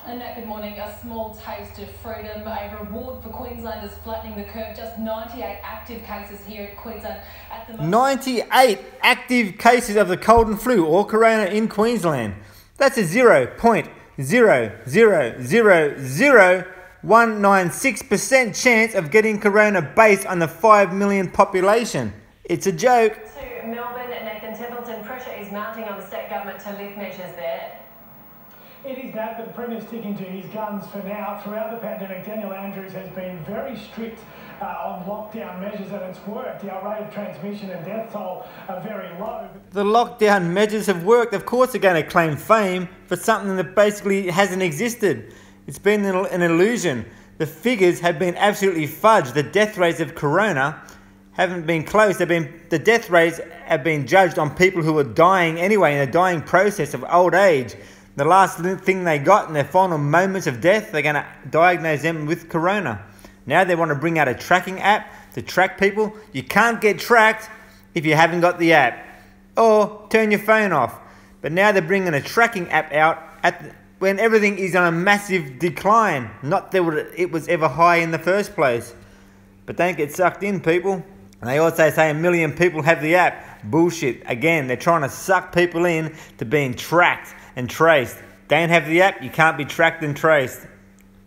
Annette, good morning. A small taste of freedom, a reward for Queenslanders flattening the curve. Just 98 active cases here at Queensland at the moment. 98 active cases of the cold and flu or corona in Queensland. That's a 0.0000196% chance of getting corona based on the 5 million population. It's a joke. To Melbourne, Nathan Templeton, pressure is mounting on the state government to lift measures there. It is that, but the Premier's sticking to his guns for now. Throughout the pandemic, Daniel Andrews has been very strict on lockdown measures, and it's worked. Our rate of transmission and death toll are very low. The lockdown measures have worked. Of course they're going to claim fame for something that basically hasn't existed. It's been an illusion. The figures have been absolutely fudged. The death rates of corona haven't been close. The death rates have been judged on people who are dying anyway, in the dying process of old age. The last thing they got in their final moments of death, they're going to diagnose them with corona. Now they want to bring out a tracking app to track people. You can't get tracked if you haven't got the app. Or turn your phone off. But now they're bringing a tracking app out when everything is on a massive decline. Not that it was ever high in the first place. But don't get sucked in, people. And they also say 1 million people have the app. Bullshit. Again, they're trying to suck people in to being tracked and traced. Don't have the app, you can't be tracked and traced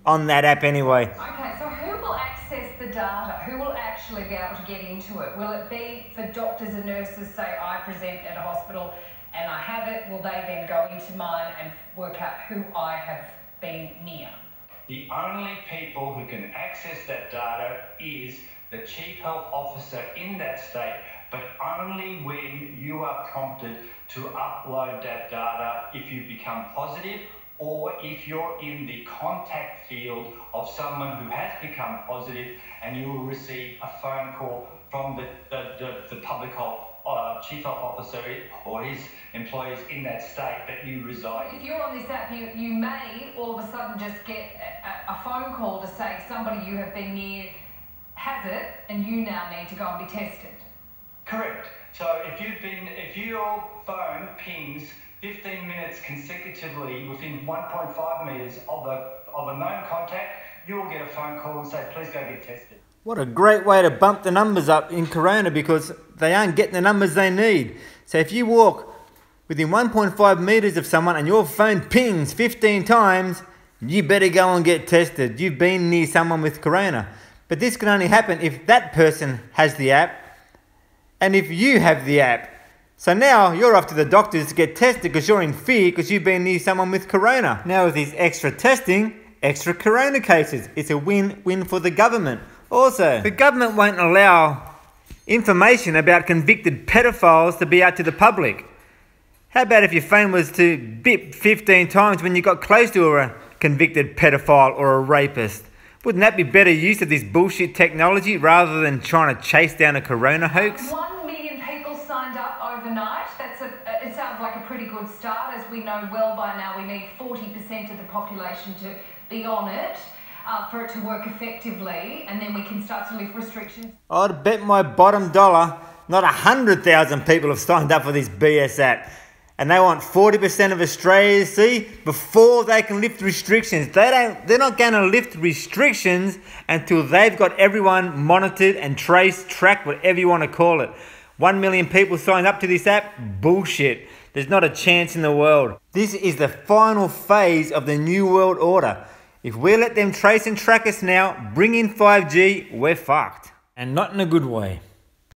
on that app anyway. Okay, so who will access the data? Who will actually be able to get into it? Will it be for doctors and nurses, say I present at a hospital and I have it, will they then go into mine and work out who I have been near? The only people who can access that data is the Chief Health Officer in that state, but only when you are prompted to upload that data if you become positive or if you're in the contact field of someone who has become positive, and you will receive a phone call from the public health Chief Health Officer or his employees in that state that you reside in. If you're on this app, you may all of a sudden just get a phone call to say somebody you have been near has it and you now need to go and be tested. Correct. So if your phone pings 15 minutes consecutively within 1.5 metres of a known contact, you will get a phone call and say, please go get tested. What a great way to bump the numbers up in corona, because they aren't getting the numbers they need. So if you walk within 1.5 metres of someone and your phone pings 15 times, you better go and get tested. You've been near someone with corona. But this can only happen if that person has the app and if you have the app. So now you're off to the doctors to get tested because you're in fear because you've been near someone with corona. Now with this extra testing, extra corona cases. It's a win-win for the government. Also, the government won't allow information about convicted pedophiles to be out to the public. How about if your phone was to bip 15 times when you got close to a convicted pedophile or a rapist? Wouldn't that be better use of this bullshit technology rather than trying to chase down a corona hoax? 1 million people signed up overnight. It sounds like a pretty good start. As we know well by now, we need 40% of the population to be on it for it to work effectively, and then we can start to lift restrictions. I'd bet my bottom dollar not 100,000 people have signed up for this BS app. And they want 40% of Australia to see before they can lift restrictions. They're not going to lift restrictions until they've got everyone monitored and traced, tracked, whatever you want to call it. 1 million people signed up to this app? Bullshit. There's not a chance in the world. This is the final phase of the New World Order. If we let them trace and track us now, bring in 5G, we're fucked. And not in a good way.